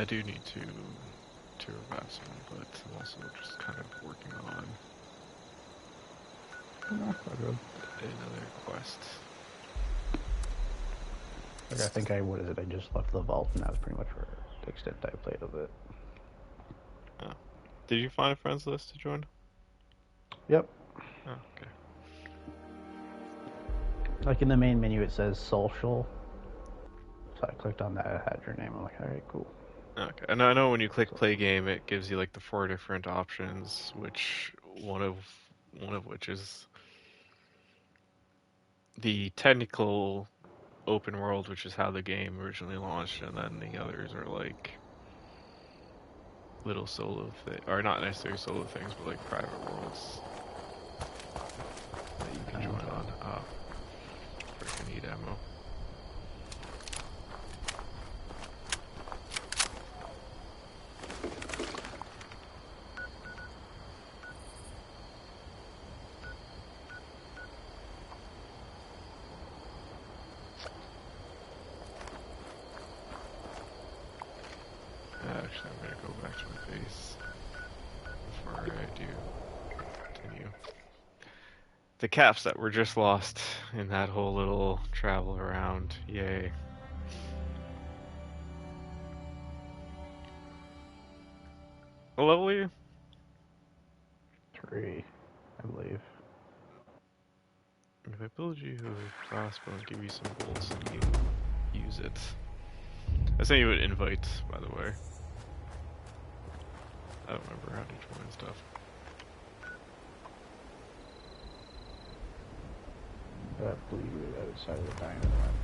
I do need to revive someone, but I'm also just kind of working on another quest. Like I think what is it? I just left the vault, and that was pretty much for the extent I played of it. Oh. Did you find a friends list to join? Yep. Oh, okay. Like in the main menu, it says social. So I clicked on that. It had your name. I'm like, all right, cool. Okay. And I know when you click play game, it gives you like the 4 different options, which one of which is the technical open world, which is how the game originally launched, and then the others are like little solo things, or not necessarily solo things, but like private worlds that you can join on. Oh, freaking need ammo. Actually, I'm gonna go back to my base before I do continue. The caps that were just lost in that whole little travel around. Yay. What level are you? 3, I believe. If I build you a crossbow and give you some bolts and you use it. I sent you an invite, by the way. I don't remember how to join stuff. I believe we outside of the dynamite.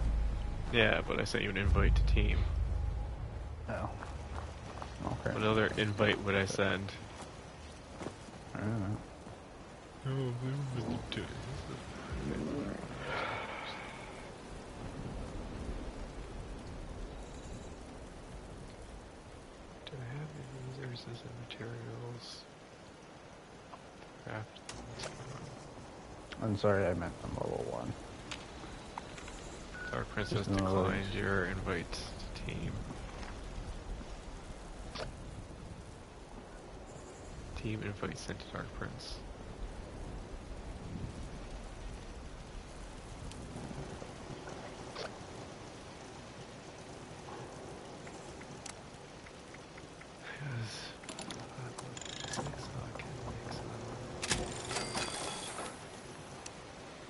Yeah, but I sent you an invite to team. Oh. Okay. What other invite would I send? I don't know. Oh, where was the dude? Do I have any resources and materials? Craft. I'm sorry, I meant I'm level 1. Our princess declined your invite to team. Team invite sent to Dark Prince.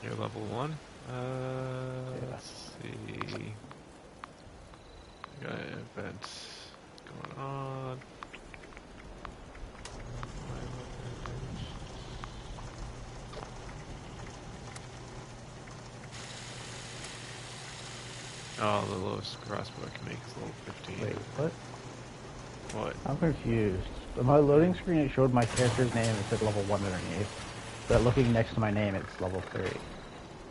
You're level 1? Yeah. Let's see. We got an event going on. Oh, the lowest crossbow I can make is level 15. Wait, what? What? I'm confused. On my loading screen, it showed my character's name and it said level 1 underneath. But looking next to my name, it's level 3.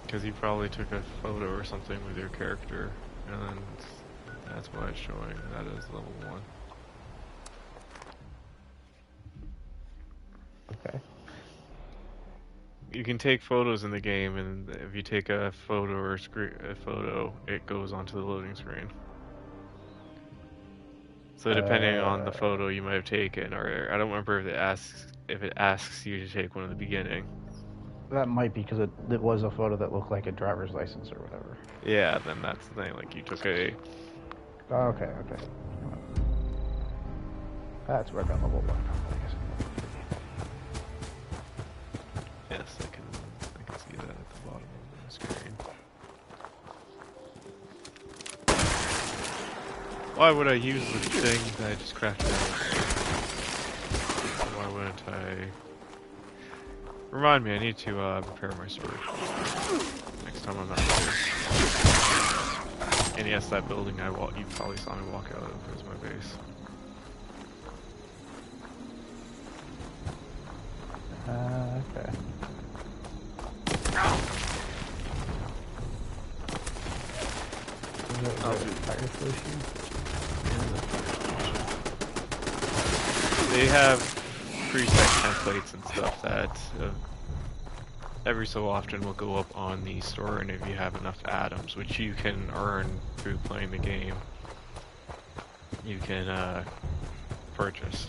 Because you probably took a photo or something with your character, and that's why it's showing that as level 1. Okay. You can take photos in the game, and if you take a photo or a photo, it goes onto the loading screen. So depending on the photo you might have taken, or I don't remember if it asks you to take one in the beginning. That might be because it was a photo that looked like a driver's license or whatever. Yeah, then that's the thing. Like you took a. Oh, okay. That's where I got level 1. Yes, I can see that at the bottom of the screen. Why would I use the thing that I just crafted out? Why wouldn't I? Remind me, I need to repair my sword next time I'm not here. And yes, that building you probably saw me walk out of is my base. Okay. They have preset templates and stuff that every so often will go up on the store, and if you have enough atoms, which you can earn through playing the game, you can purchase.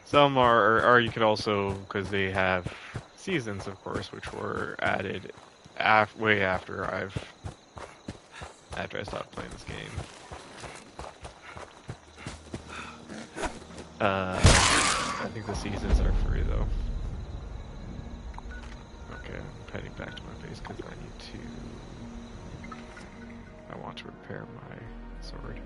Some are you could also, because they have seasons, of course, which were added way after I stopped playing this game. I think the seasons are free though. Okay, I'm heading back to my base because I want to repair my sword.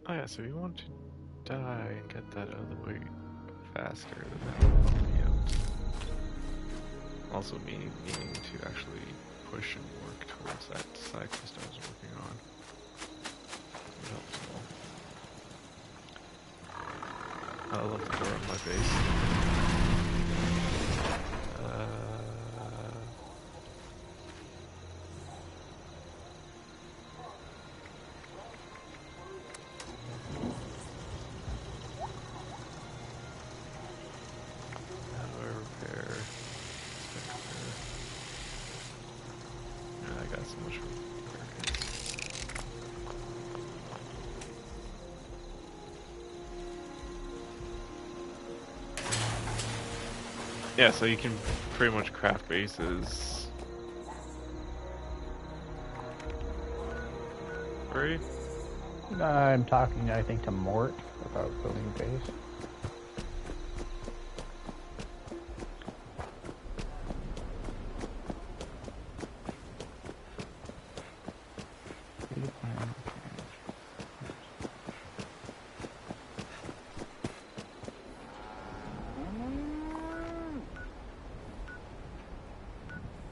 Oh yeah, so if you want to die and get that out of the way faster, then that will help me out. Also meaning to actually push and work towards that side quest I was working on. It helps all. I love the door of my base. Yeah, so you can pretty much craft bases. Right? I'm talking, I think, to Mort about building a base.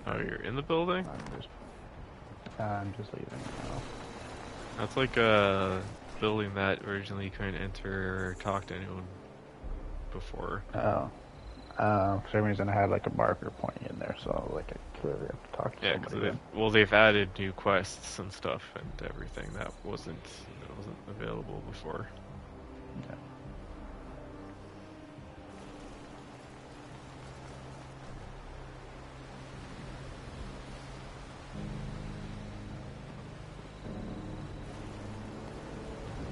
Oh, you're in the building? I'm just leaving now. That's like a building that originally you couldn't enter or talk to anyone before. Oh. For some reason I had like a marker pointing in there, so like I clearly have to talk to somebody. Well, they've added new quests and stuff and everything that wasn't available before. Yeah.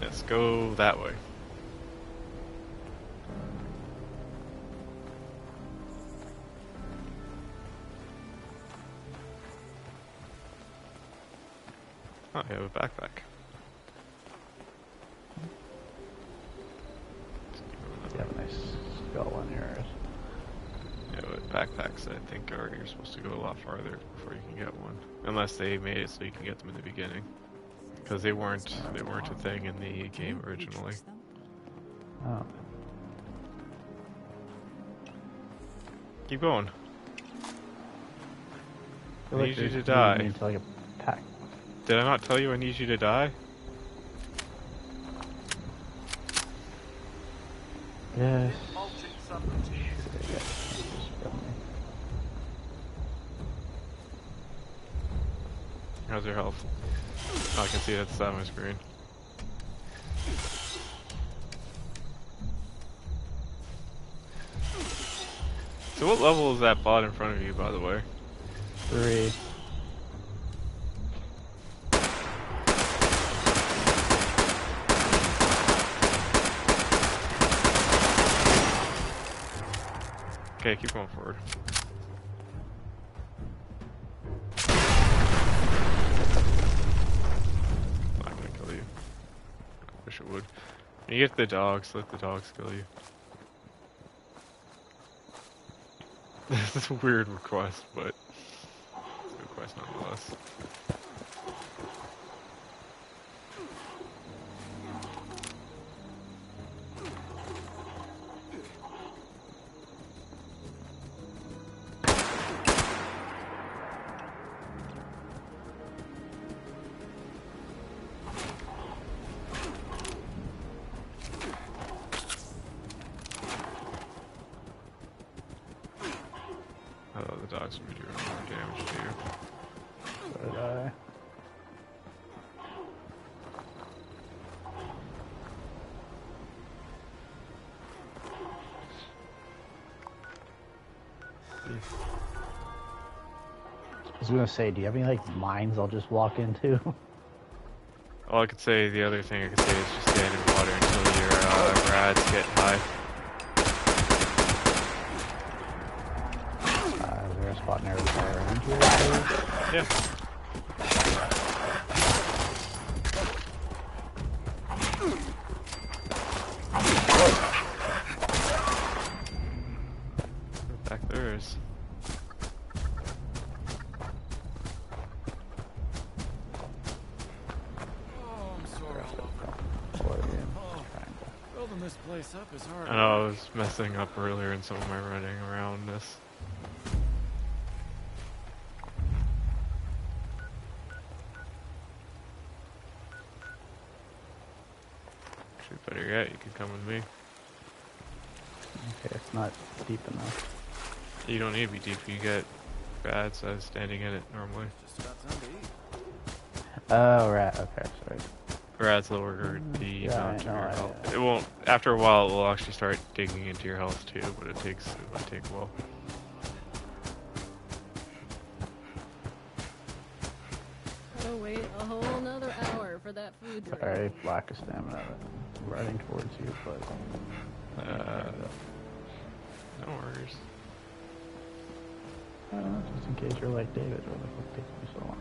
Let's go that way. Oh, I have a backpack. You have a nice skull on yours. Yeah, with backpacks, I think you're supposed to go a lot farther before you can get one, unless they made it so you can get them in the beginning, because they weren't a thing in the game originally. Oh. Keep going. I need you to Die. die. Until I get attacked. Did I not tell you I need you to die? Yes. How's your health? Oh, I can see it at the side of my screen. So what level is that bot in front of you, by the way? 3. Okay, keep going forward. Not gonna kill you. I wish it would. When you get the dogs, let the dogs kill you. This is a weird request, but it's a good request nonetheless. The dogs would be doing more damage to you. So did I. I was gonna say, do you have any like mines I'll just walk into? All I could say, the other thing I could say is just stand in water until your rads get high. Is there a spot near the fire around here? Yeah. Back there is. Building this place up is hard. I know I was messing up earlier in some of my running around this. Actually, better yet, you can come with me. Okay, it's not deep enough. You don't need to be deep, you get bad size standing in it normally. Just about time to eat. Oh, right. Okay, sorry. Rats lower the amount of I know, your health. It won't. After a while, it will actually start digging into your health too, but it might take a while. Oh wait, a whole nother hour for that food drink. Sorry, lack of stamina. I'm riding towards you, but No worries. just in case you're like David, why the fuck takes me so long?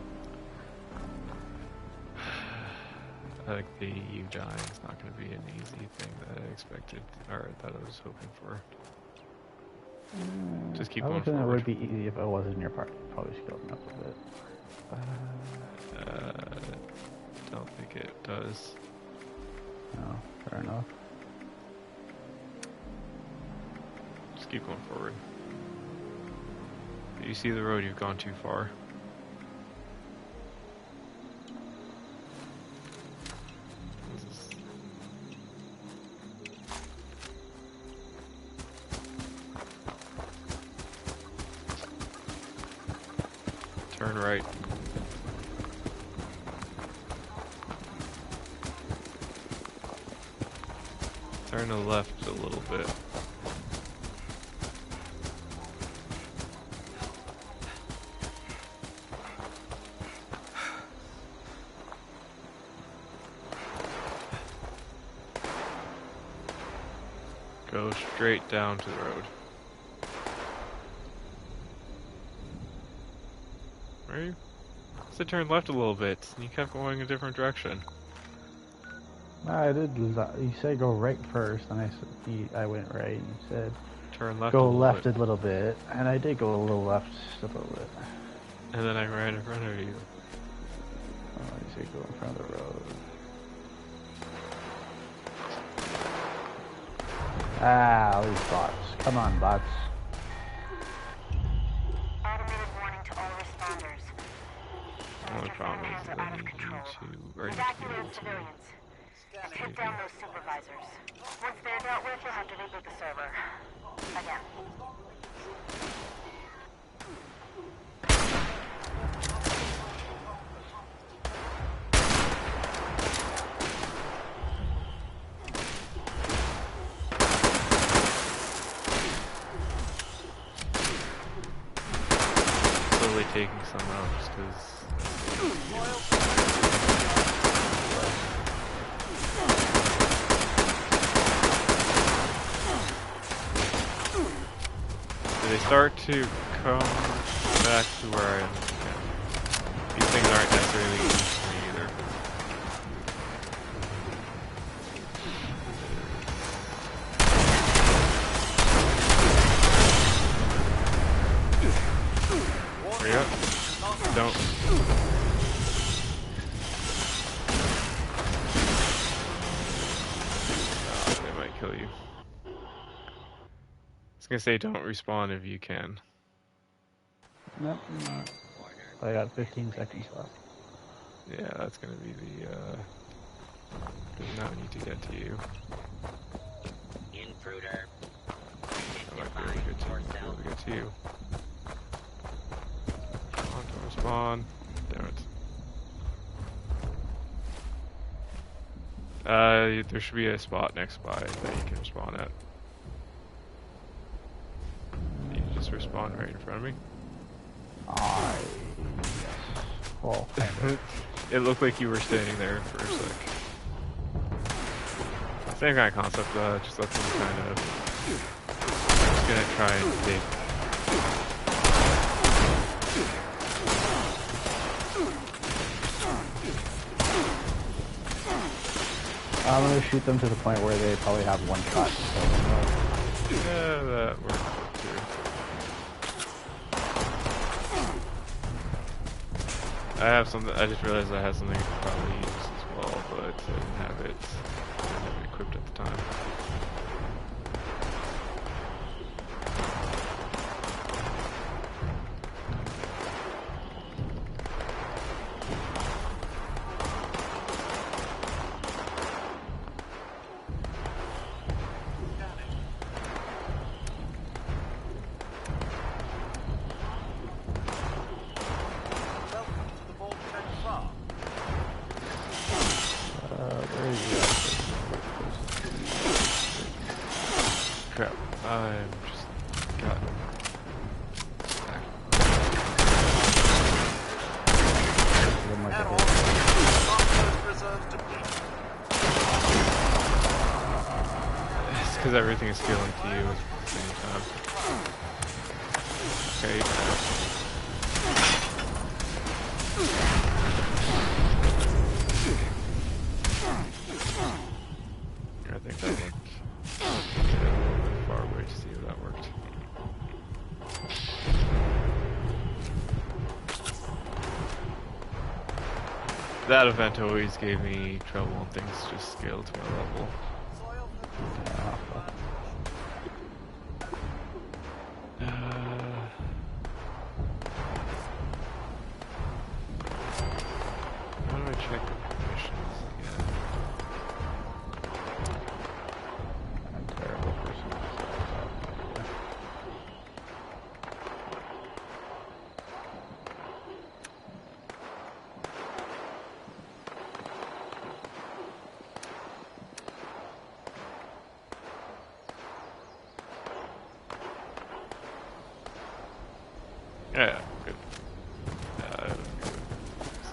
I think you dying is not going to be an easy thing that I expected, or that I was hoping for. Just keep going I think it forward. would be easy if I wasn't in your party. Probably skilled me up a bit. Don't think it does. No, fair enough. Just keep going forward. You see the road, you've gone too far. Turn right. Turn to the left a little bit. Go straight down to the road. Where are you? So turn left a little bit, and you kept going a different direction. I did. You said go right first, and I went right, and you said Turn left go a little left bit. a little bit, and I did go a little left just a little bit. And then I ran in front of you. Oh, you said go in front of the road. Ah, all these bots. Come on, bots. Automated warning to all responders. The only problem is that I need you to, or need to be Evacuate able to. civilians. And take down those supervisors. Once they're dealt with, you'll have to reboot the server. Again. Slowly taking some out just because. They start to come back to where I am. These things aren't necessarily easy for me either. Hurry up. Don't. Oh, they might kill you. I was gonna say don't respawn if you can. Nope, I'm not. I got 15 seconds left. Yeah, that's gonna be the does not need to get to you. Intruder. That might be able to get to you. Come on, don't respawn. Damn it. There should be a spot next by that you can respawn at. You just just respawned right in front of me? Yes. Well, It looked like you were standing there for a sec. Same kind of concept, just lets them kind of... I'm just gonna try and dig. I'm gonna shoot them to the point where they probably have one shot. Yeah, that works too. I have something. I just realized I had something I could probably use as well, but I didn't have it equipped at the time. Crap, I'm just gotten It's because everything is scaling to you at the same time. Okay. I think that worked. Far away to see if that worked. That event always gave me trouble when things just scaled to my level. How do I check the permissions again? I'm a terrible person. Yeah, good.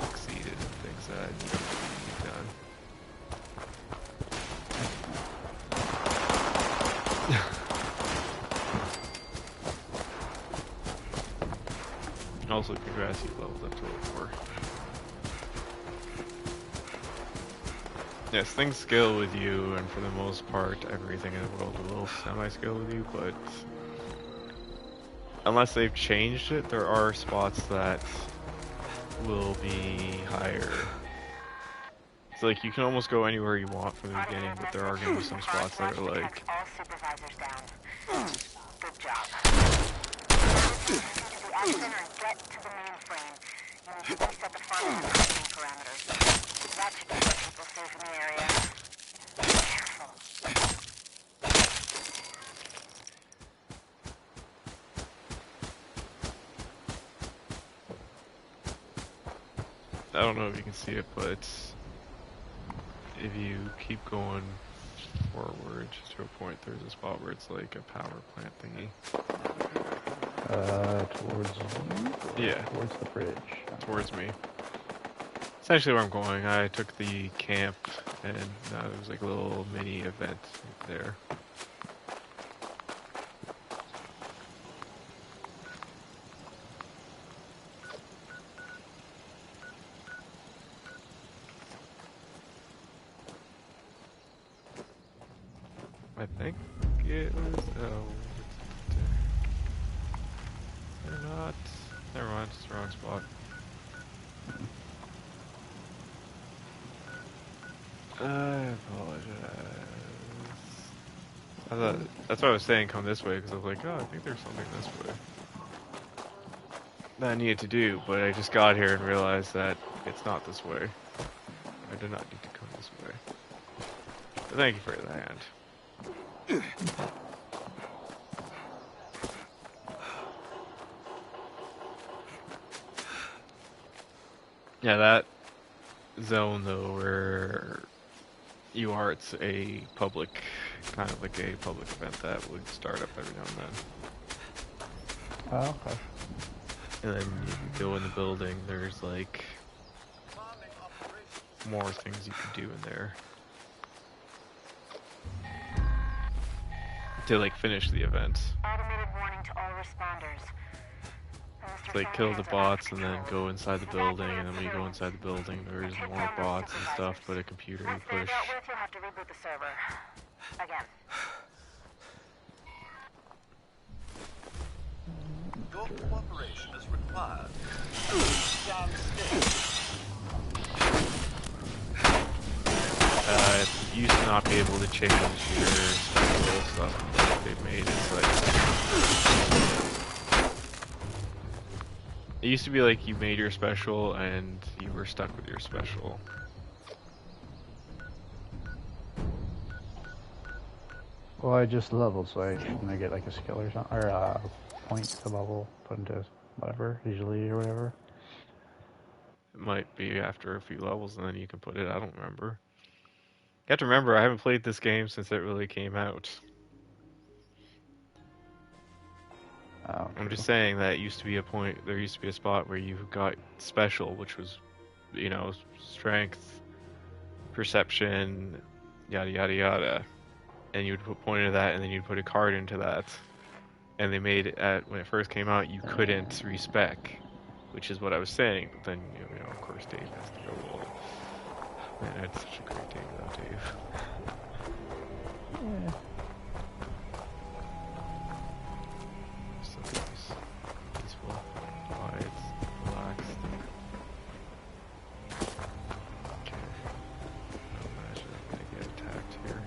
Succeeded in things that I needed to be done. Also, congrats, you leveled up to level 4. Yes, things scale with you, and for the most part, everything in the world will semi-scale with you, but unless they've changed it, there are spots that will be higher. So like, you can almost go anywhere you want from the beginning, but there are going to be some spots that are like... All supervisors down. Good job. To the action and get to the mainframe. You need to reset the farming parameters. That should keep people safe in the area. Be careful. I don't know if you can see it, but if you keep going forward to a point, there's a spot where it's like a power plant thingy. Towards you? Yeah. Towards the bridge. Towards me. Essentially where I'm going, I took the camp and it was like a little mini event there. I think it was... oh... They're not... Never mind, it's the wrong spot. I apologize. That's what I was saying, come this way, because I was like, oh, I think there's something this way that I needed to do, but I just got here and realized that it's not this way. I did not need to come this way. But thank you for the hand. Yeah, that zone though where you are, it's a public, kind of like a public event that would start up every now and then. Oh, okay. And then you can go in the building, there's like more things you can do in there to like finish the event. Automated warning to all responders. It's like kill the bots and then go inside the building, and then when you go inside the building there's more bots and stuff, but a computer you Once they're push. dealt with, you'll have to reboot the server. Again. Your cooperation is required. Stand still. You used to not be able to change your special stuff. They've made it like it used to be like you made your special and you were stuck with your special. Well, I just leveled, so I shouldn't I get like a skill or something, or a point to level, put into whatever, usually or whatever. It might be after a few levels and then you can put it. I don't remember. You have to remember, I haven't played this game since it really came out. Oh, I'm just true. saying that used to be a point. There used to be a spot where you got special, which was, you know, strength, perception, yada yada yada, and you would put point into that, and then you'd put a card into that. And they made it at when it first came out, you couldn't respec, which is what I was saying. But then you know, of course, Dave has to go. Well, man, I had such a great day without Dave. Yeah. So nice, peaceful, quiet, relaxed. Okay. I imagine I'm gonna get attacked here.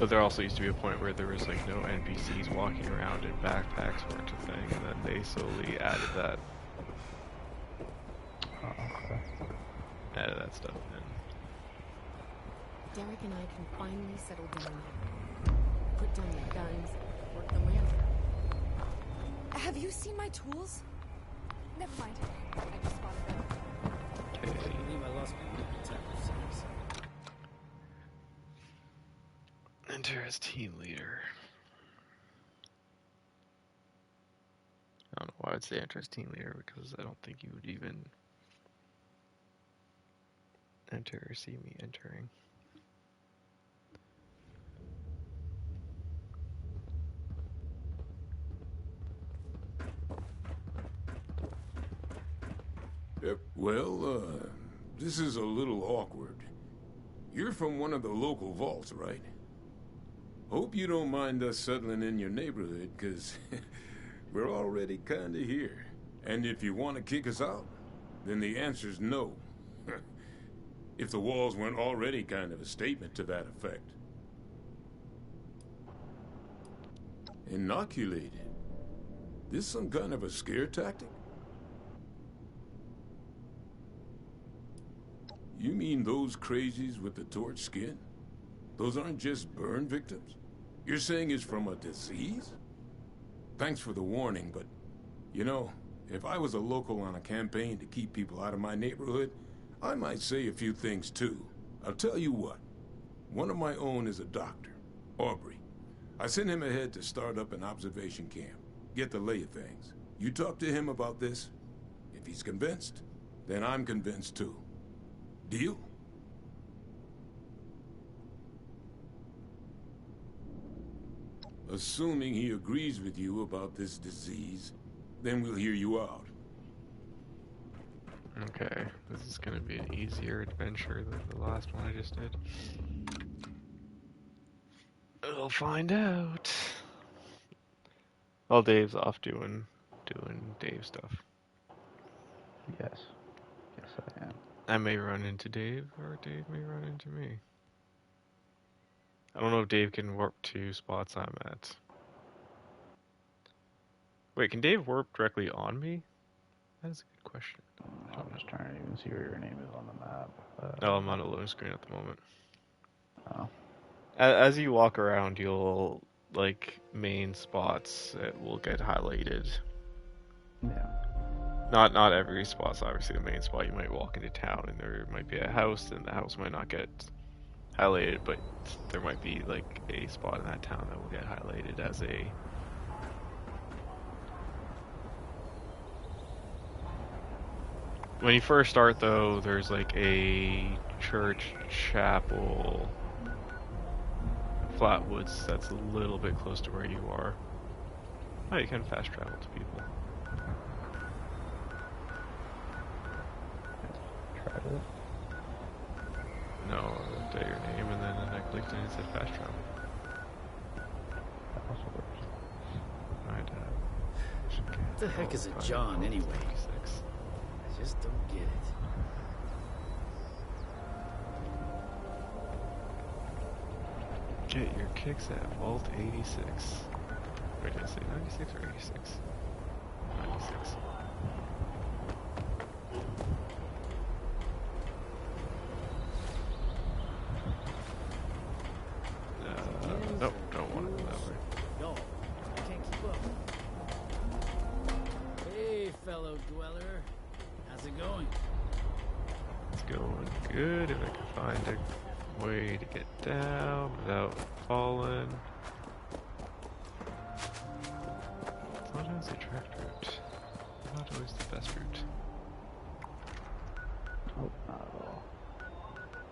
But there also used to be a point where there was like no NPCs walking around and backpacks weren't a thing, and then they slowly added that stuff in. Derek and I can finally settle down here. Put down the guns, work the lantern. Have you seen my tools? Never mind. I just spotted them. I believe I lost my loop detector series. Enter as team leader. I don't know why I'd say enter as team leader, because I don't think you would even enter or see me entering. Well, this is a little awkward. You're from one of the local vaults, right? Hope you don't mind us settling in your neighborhood, 'cause we're already kinda here. And if you want to kick us out, then the answer's no. If the walls weren't already kind of a statement to that effect. Inoculated? This some kind of a scare tactic? You mean those crazies with the torch skin? Those aren't just burn victims? You're saying it's from a disease? Thanks for the warning, but, you know, if I was a local on a campaign to keep people out of my neighborhood, I might say a few things too. I'll tell you what. One of my own is a doctor, Aubrey. I sent him ahead to start up an observation camp, get the lay of things. You talk to him about this. If he's convinced, then I'm convinced too. Deal? Assuming he agrees with you about this disease, then we'll hear you out. Okay, this is gonna be an easier adventure than the last one I just did. We'll find out. Well, Dave's off doing Dave stuff. Yes. Yes, I am. I may run into Dave, or Dave may run into me. I don't know if Dave can warp to spots I'm at. Wait, can Dave warp directly on me? That is a good question. I'm just trying to even see where your name is on the map. No, I'm on a loading screen at the moment. Oh. As you walk around, you'll, like, main spots that will get highlighted. Yeah. Not every spot's obviously the main spot. You might walk into town and there might be a house, and the house might not get highlighted, but there might be like a spot in that town that will get highlighted as a. When you first start, though, there's like a church, chapel, Flatwoods that's a little bit close to where you are. Oh, you can fast travel to people. Tried it. No, I looked at your name and then I clicked and it said fast travel. That also works. I'd, What the heck is a John anyway? 86. I just don't get it. Get your kicks at Vault 86. Wait, did I say 96 or 86? 96. Nope, don't want to go that way. No, I can't keep up. Hey, fellow dweller. How's it going? It's going good if I can find a way to get down without falling. Sometimes the direct route. Not always the best route. Nope, not at all.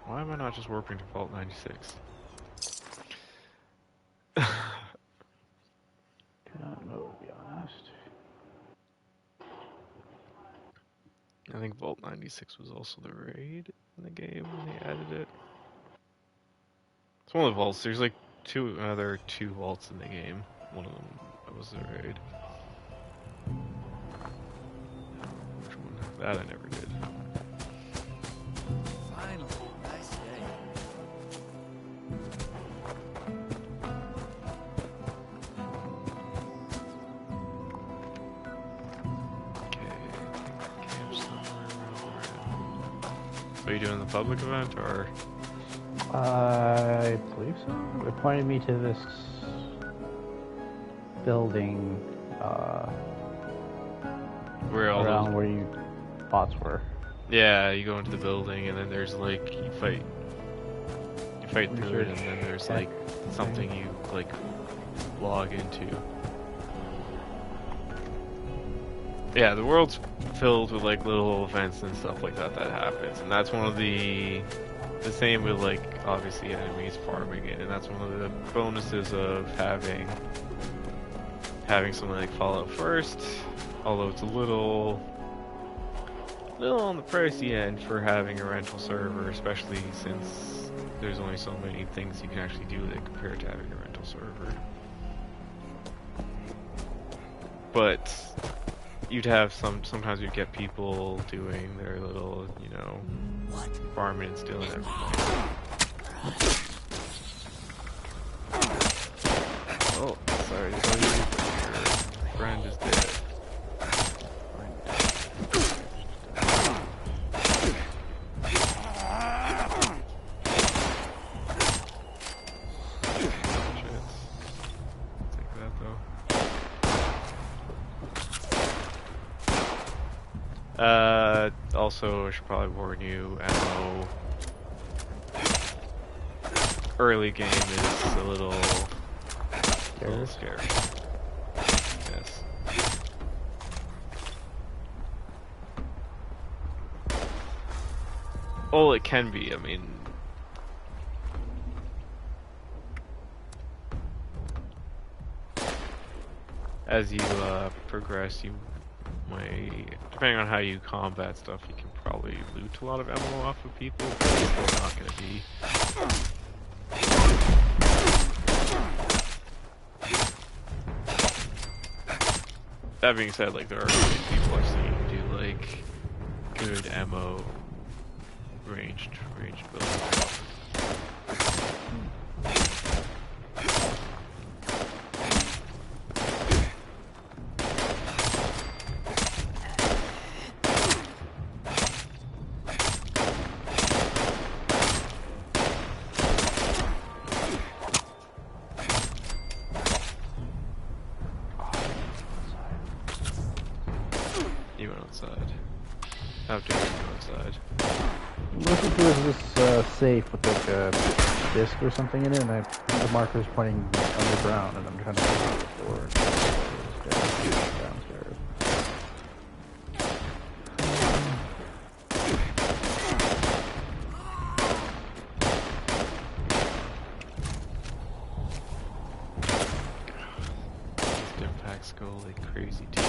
Why am I not just warping to Vault 96? Do not know, to be honest. I think Vault 96 was also the raid in the game when they added it. It's one of the vaults. There's like two vaults in the game. One of them was the raid. Which one? That I never did. Finally, nice day. Okay, camp somewhere around where. Are you doing the public event or? I believe so. It pointed me to this building Where all around those, where you bots were. yeah, you go into the building and then there's like you fight through it and then there's like something you like log into. Yeah, the world's filled with like little events and stuff like that happens, and that's one of the same with like obviously enemies farming it, and that's one of the bonuses of having something like Fallout First. Although it's a little on the pricey end for having a rental server, especially since there's only so many things you can actually do with it compared to having a rental server. But you'd have sometimes you'd get people doing their little, you know, farming and stealing everything. Oh, sorry to tell you, your friend is dead. Also, I should probably warn you, ammo early game is a little scary. Yes. Well, it can be, I mean... As you progress, you might, depending on how you combat stuff, you can probably loot a lot of ammo off of people, but it's still not going to be. That being said, like, there are people I've seen who do like good ammo ranged builds. You went outside. How dare you go outside? Looking for this safe with like a disc or something in it, and the marker's pointing underground, and I'm trying to open the door. Downstairs. Stimpaks go like crazy too.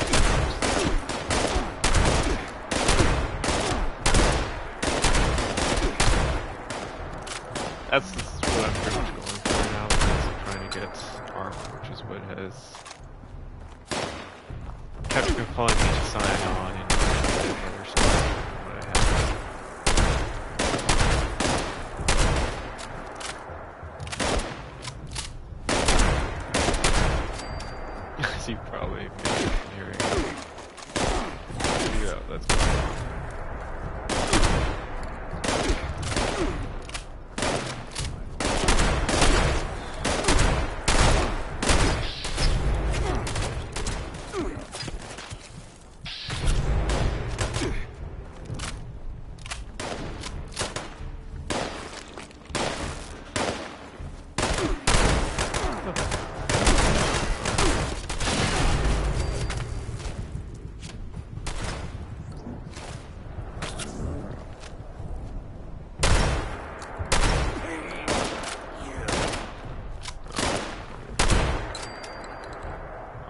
That's what I'm pretty much going for now, is trying to get armor, which is what has kept me from pulling each sign on and other stuff what I have. As you probably been hearing. Yeah, that's good.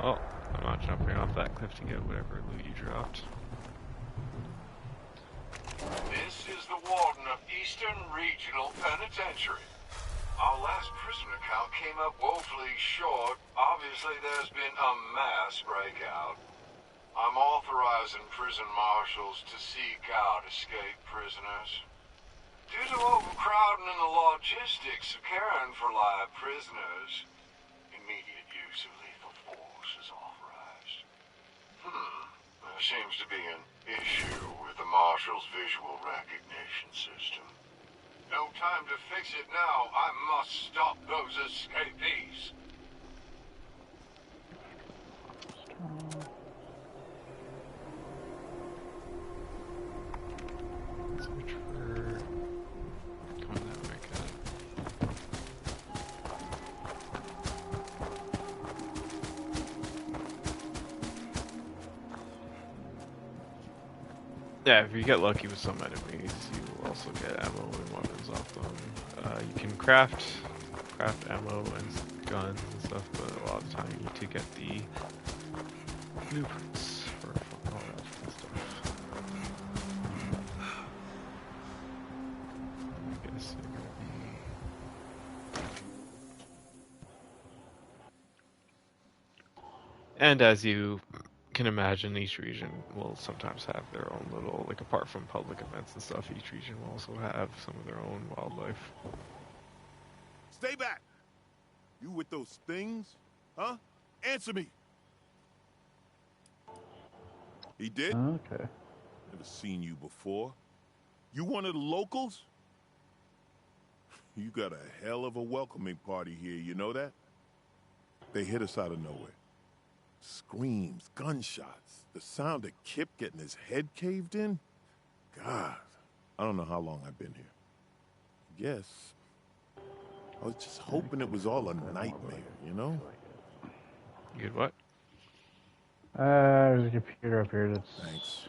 Oh, I'm not jumping off that cliff to get whatever loot you dropped. This is the Warden of Eastern Regional Penitentiary. Our last prisoner count came up woefully short. Obviously, there's been a mass breakout. I'm authorizing prison marshals to seek out escaped prisoners. Due to overcrowding and the logistics of caring for live prisoners, immediate use of lethal force is authorized. There seems to be an issue with the Marshal's visual recognition system. No time to fix it now. I must stop those escapees. Search for... Coming that way, got it. Yeah, if you get lucky with some enemies, you will also get ammo and weapons off them. You can craft ammo and guns and stuff, but a lot of the time you need to get the blueprints for all that fun stuff. I guess you're gonna be... And as you can imagine, each region will sometimes have their own little, like apart from public events and stuff, each region will also have some of their own wildlife. Stay back! You with those things? Huh? Answer me! He did? Okay. Never seen you before. You one of the locals? You got a hell of a welcoming party here, you know that? They hit us out of nowhere. Screams, gunshots, the sound of Kip getting his head caved in. God, I don't know how long I've been here. Guess I was just hoping it was all a nightmare, you know? You good what? There's a computer up here that's... Thanks.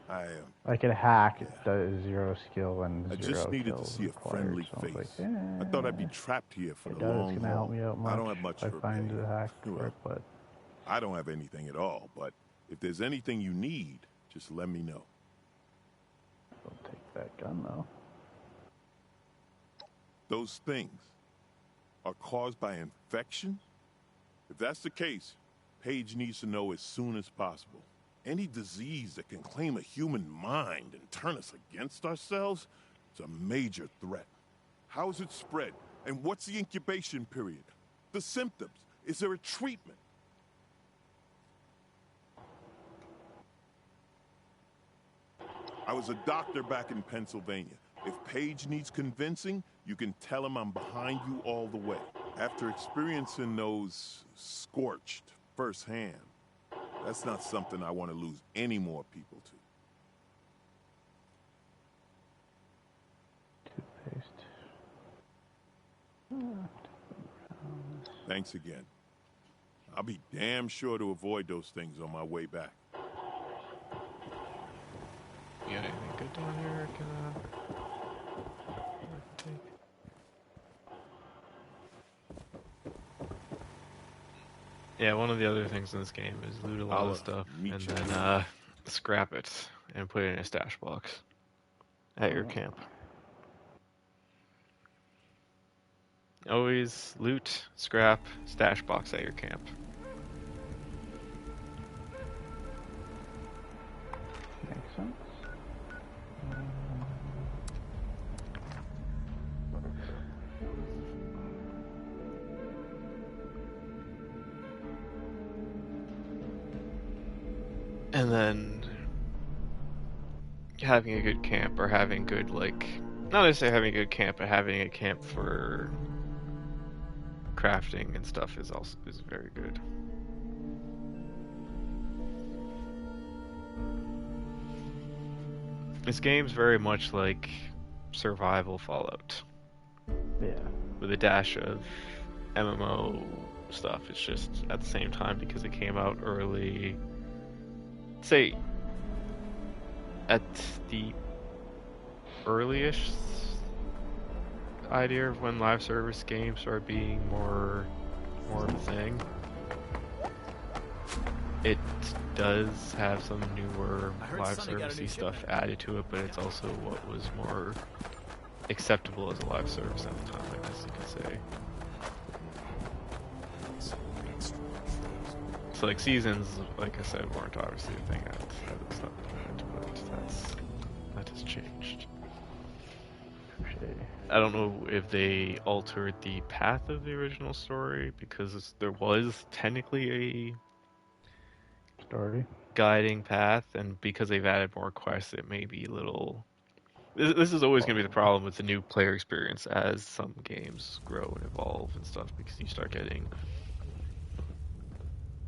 I I can hack, it does 0 skill and 0 I just needed to kills see a required, friendly so I was face. like, I thought I'd be trapped here for it the does, long it's gonna haul. help me out much. I don't have much if for I find pay. a hack for Well, it, but... I don't have anything at all, but if there's anything you need, just let me know. Don't take that gun, though. Those things are caused by infection? If that's the case, Paige needs to know as soon as possible. Any disease that can claim a human mind and turn us against ourselves is a major threat. How is it spread? And what's the incubation period? The symptoms? Is there a treatment? I was a doctor back in Pennsylvania. If Paige needs convincing, you can tell him I'm behind you all the way. After experiencing those scorched firsthand, that's not something I want to lose any more people Thanks again. I'll be damn sure to avoid those things on my way back. You got anything good down here? Yeah, one of the other things in this game is loot a lot of stuff and then scrap it and put it in a stash box at your camp. Always loot, scrap, stash box at your camp. Makes sense. And then having a good camp, or having good, like, not necessarily having a good camp, but having a camp for crafting and stuff is very good. This game's very much like survival Fallout. Yeah. With a dash of MMO stuff. It's just at the same time because it came out early. Say at the earliest idea of when live service games are being more of a thing. It does have some newer live servicey stuff added to it, but it's also what was more acceptable as a live service at the time, I guess you could say. So like seasons, like I said, weren't obviously a thing at the time, but that has changed. I don't know if they altered the path of the original story, because there was technically a story guiding path, and because they've added more quests, it may be a little... This is always going to be the problem with the new player experience as some games grow and evolve and stuff, because you start getting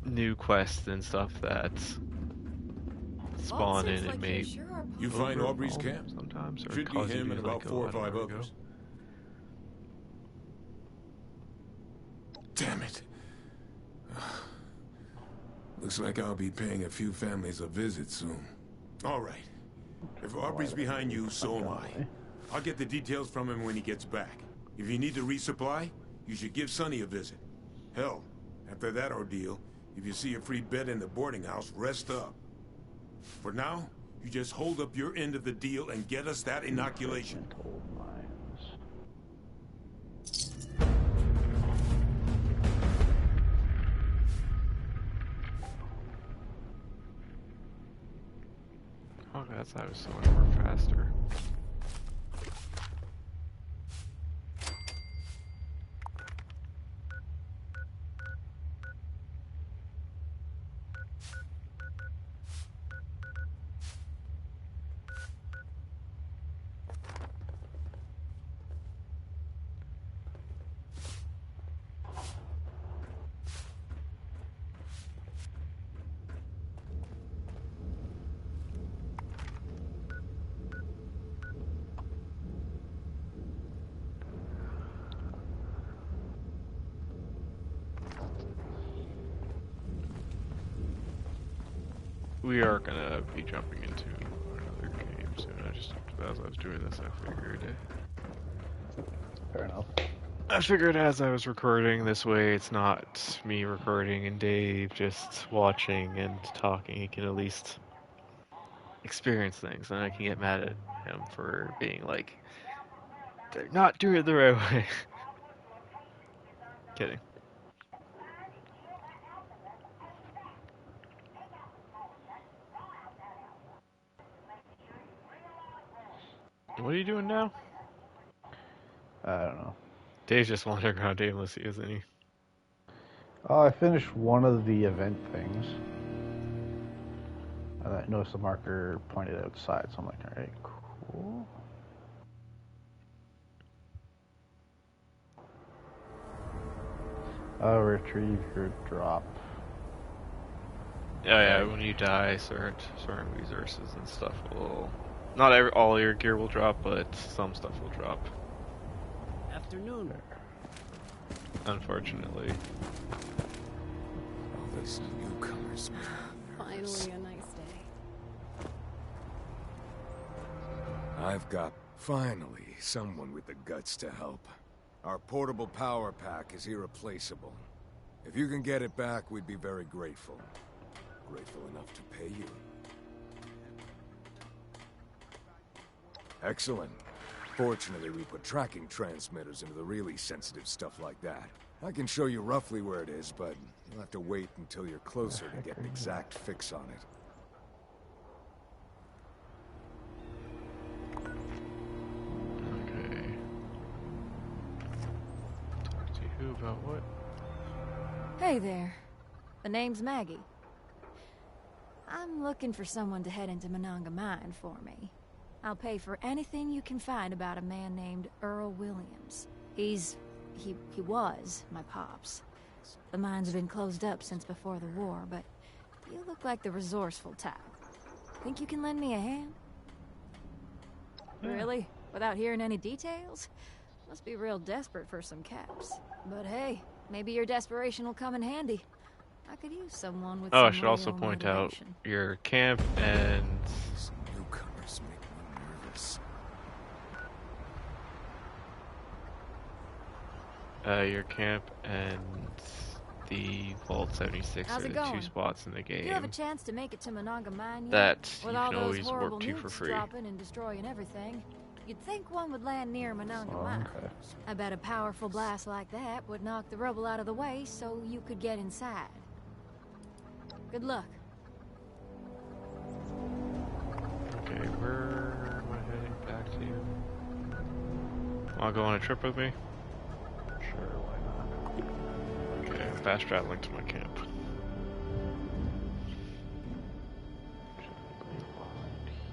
new quests and stuff that spawn in and may... You find Aubrey's camp? Sometimes, or should be him and about 4 or 5 others. Damn it. Looks like I'll be paying a few families a visit soon. All right. If Aubrey's behind you, so am I. I'll get the details from him when he gets back. If you need to resupply, you should give Sonny a visit. Hell, after that ordeal, if you see a free bed in the boarding house, rest up. For now, you just hold up your end of the deal and get us that inoculation. Oh, that's how I was so much more faster. We are gonna be jumping into another game soon. As I was doing this, I figured. Fair enough. I figured as I was recording this way, it's not me recording and Dave just watching and talking. He can at least experience things, and I can get mad at him for being like, they're not doing it the right way. Kidding. What are you doing now? I don't know. Dave's just wandering around aimlessly, isn't he? Oh, I finished one of the event things. And I noticed the marker pointed outside, so I'm like, alright, cool. Retrieve your drop. Oh yeah, when you die, certain resources and stuff will... Not all your gear will drop, but some stuff will drop. Afternoon. unfortunately. All these newcomers. Finally a nice day. I've got, finally, someone with the guts to help. Our portable power pack is irreplaceable. If you can get it back, we'd be very grateful. Grateful enough to pay you. Excellent. Fortunately, we put tracking transmitters into the really sensitive stuff like that. I can show you roughly where it is, but you'll have to wait until you're closer to get an exact fix on it. Okay. Talk to who about what? Hey there. The name's Maggie. I'm looking for someone to head into Monongah Mine for me. I'll pay for anything you can find about a man named Earl Williams. He was my pops. The mine's been closed up since before the war, but you look like the resourceful type. Think you can lend me a hand? Really? Without hearing any details? Must be real desperate for some caps. But hey, maybe your desperation will come in handy. I could use someone with Oh, some I should also real point out motivation. your camp and These newcomers make me nervous. your camp and the Vault 76 How's are it the two going? spots in the game You have a chance to make it to Monongah Mine yet? that you With all can those always horrible warp to for nukes free. dropping and destroying everything, you'd think one would land near Monongah Oh, Mine. okay. I bet a powerful blast like that would knock the rubble out of the way so you could get inside. Good luck. Okay, where am I heading back to? Wanna go on a trip with me? Sure, why not? Okay, I'm fast traveling to my camp.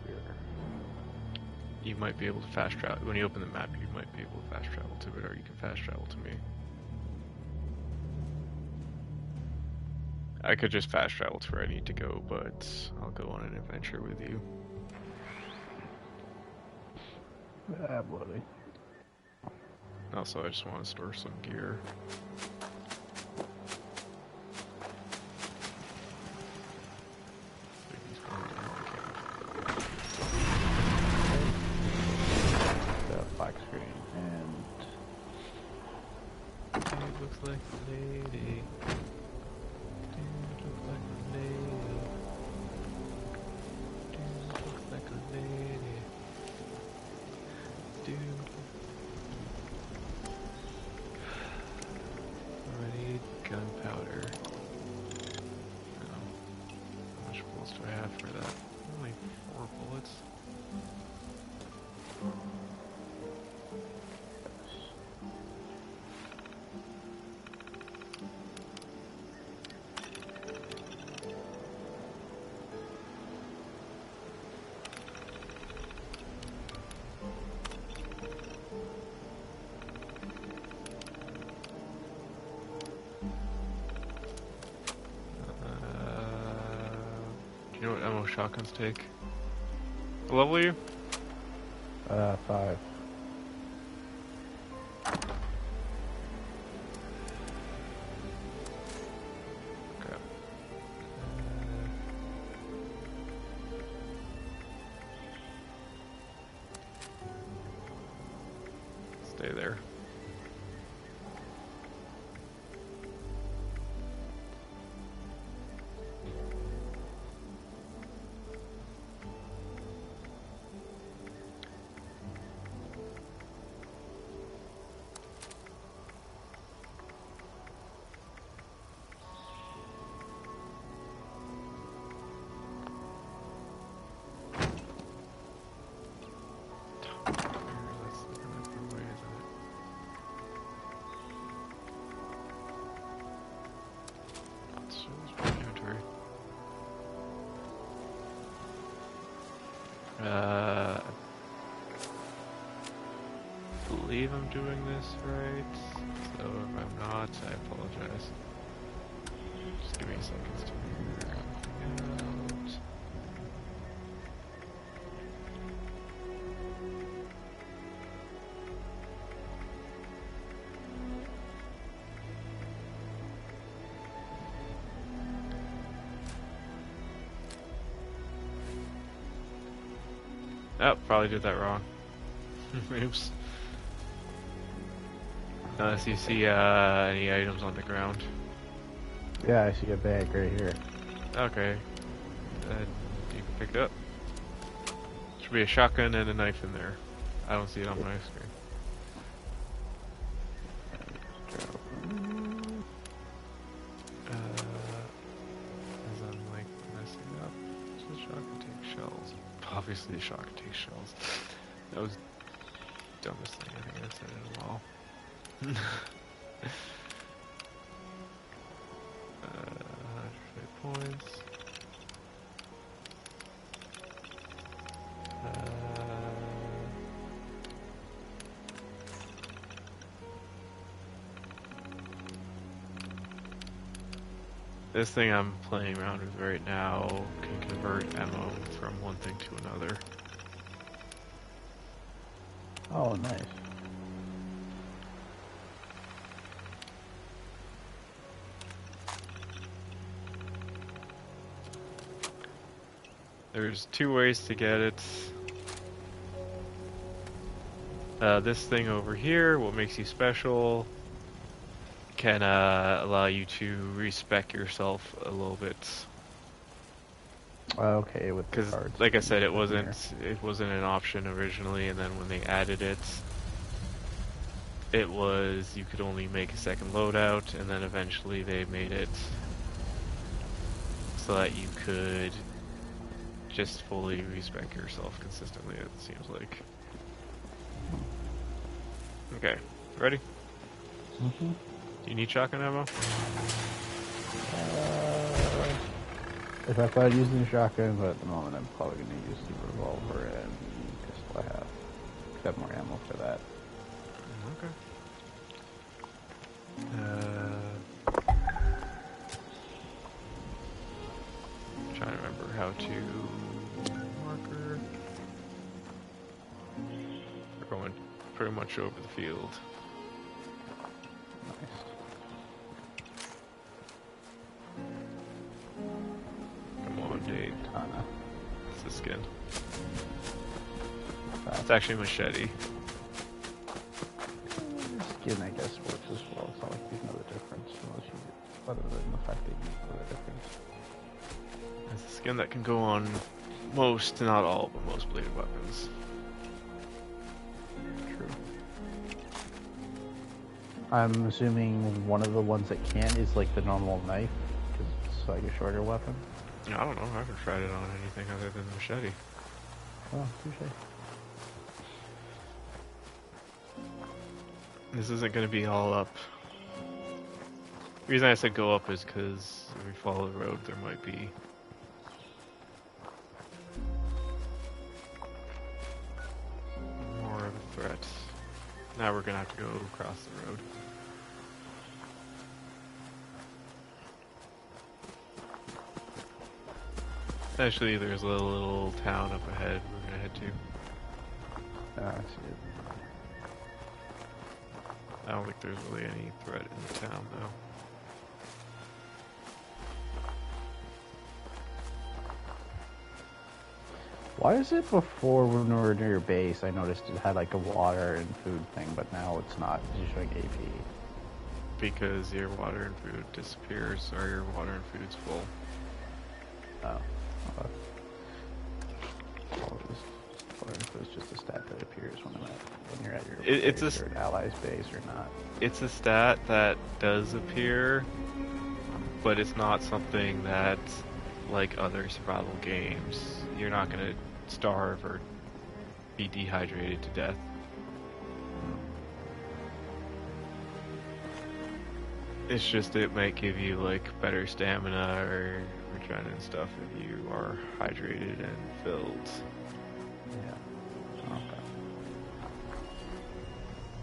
Here. You might be able to fast travel when you open the map. You might be able to fast travel to it, or you can fast travel to me. I could just fast travel to where I need to go, but I'll go on an adventure with you. Ah, bloody. Also, I just want to store some gear. The black screen and It looks like a lady. Dude, looks like a lady. Dude, looks like a lady. Dude. I need gunpowder. How much bullets do I have for that? Only 4 bullets. You know what ammo shotguns take? What level are you? 5. Okay. Stay there. I believe I'm doing this right, so if I'm not, I apologize. Just give me seconds to figure everything out. Oh, probably did that wrong. Oops. Unless you see any items on the ground. Yeah, I see a bag right here. Okay. Then you can pick it up. Should be a shotgun and a knife in there. I don't see it on my screen. As I'm like messing up. So the shotgun takes shells. Obviously the shotgun takes shells. That was the dumbest thing I think I've said in a while. 100 points. This thing I'm playing around with right now can convert ammo from one thing to another. Oh, nice. There's 2 ways to get it. This thing over here, what makes you special, can allow you to respec yourself a little bit. Okay, with the Because, cards. like I said, it in wasn't there. an option originally, and then when they added it, it was you could only make a second loadout, and then eventually they made it so that you could just fully respec yourself consistently, it seems like. Okay, ready? Mm-hmm. Do you need shotgun ammo? If I thought using the shotgun, but at the moment I'm probably going to use the revolver and the pistol I have. Got more ammo for that. Okay. Trying to remember how to marker. We're going pretty much over the field. Nice. Come on, Dave. Katana. It's the skin. Fast. It's actually machete. Skin, I guess, works as well. It's not like you know the difference, unless you, other than the fact that you know the difference. It's a skin that can go on most, not all, but most bladed weapons. True. I'm assuming one of the ones that can't is like the normal knife, because it's like a shorter weapon. I don't know. I haven't tried it on anything other than the machete. Oh, touche. This isn't going to be all up. The reason I said go up is because if we follow the road, there might be more of a threat. Now we're going to have to go across the road. Actually, there's a little town up ahead we're going to head to. I see it. I don't think there's really any threat in the town, though. Why is it before when we were near your base, I noticed it had like a water and food thing, but now it's not. It's just showing AP. Because your water and food disappears, or your water and food's full. Oh. Okay. Well, it's just a stat that appears when you're at your It's base or an ally's base or not. It's a stat that does appear, but it's not something that, like other survival games, you're not going to starve or be dehydrated to death. It's just it might give you like better stamina or regen and stuff if you are hydrated and filled. Yeah. Okay.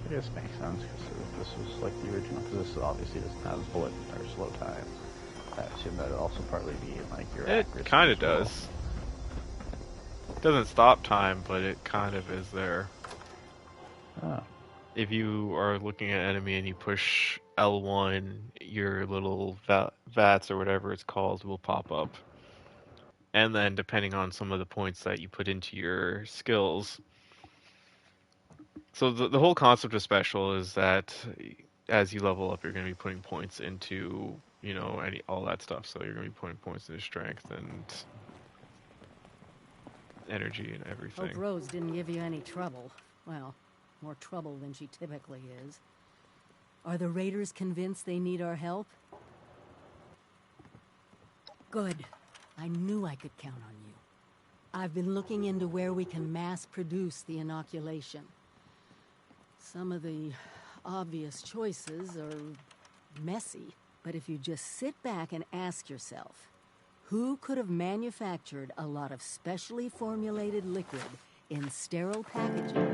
I guess makes sense because this was like the original. Because this obviously doesn't have bullet or slow time. I assume that would also partly be in like your It accuracy kind of as well. does. It doesn't stop time, but it kind of is there. Oh. If you are looking at an enemy and you push L1, your little vats or whatever it's called will pop up. and then depending on some of the points that you put into your skills. So the whole concept of special is that as you level up, you're going to be putting points into, you know, all that stuff. So you're going to be putting points into strength and energy and everything. Hope Rose didn't give you any trouble. Well, more trouble than she typically is. Are the raiders convinced they need our help? Good. I knew I could count on you. I've been looking into where we can mass produce the inoculation. Some of the obvious choices are messy, but if you just sit back and ask yourself, who could have manufactured a lot of specially formulated liquid in sterile packaging?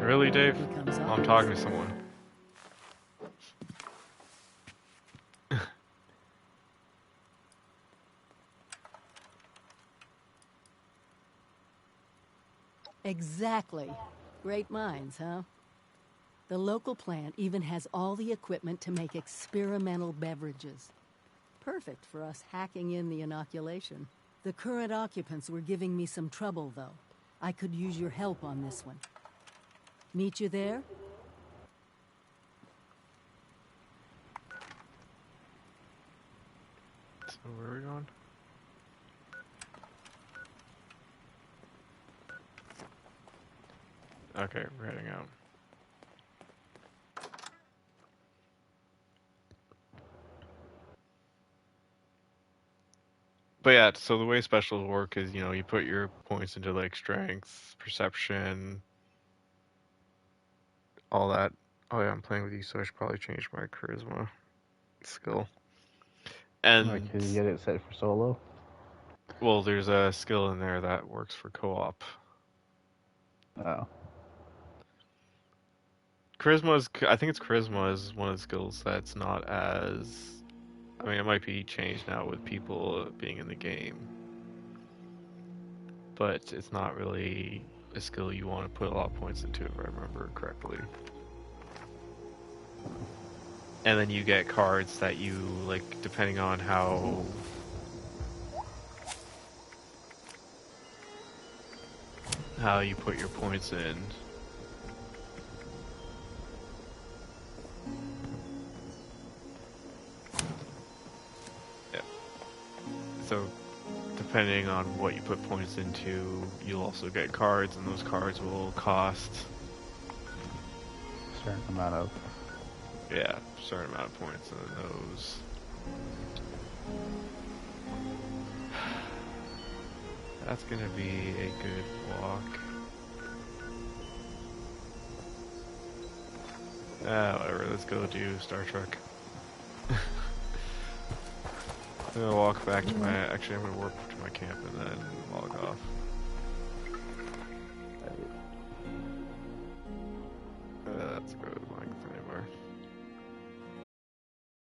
Really, Dave? I'm talking to someone. Exactly. Great minds, huh? The local plant even has all the equipment to make experimental beverages. Perfect for us hacking in the inoculation. The current occupants were giving me some trouble, though. I could use your help on this one. Meet you there? So where are we going? Okay, we're heading out. But yeah, so the way specials work is, you know, you put your points into like strength, perception, all that. Oh yeah, I'm playing with you, so I should probably change my charisma skill. And Like, did you get it set for solo? well, there's a skill in there that works for co-op. Oh. I think it's charisma is one of the skills that's not as, I mean, it might be changed now with people being in the game, but it's not really a skill you want to put a lot of points into, if I remember correctly. And then you get cards that you, like, depending on how you put your points in. Yeah. So, depending on what you put points into, you'll also get cards, and those cards will cost a certain amount of... Yeah, a certain amount of points, and then those... That's gonna be a good walk. Whatever, let's go do Star Trek. I'm gonna walk back to my... Actually, I'm gonna walk to my camp and then log off.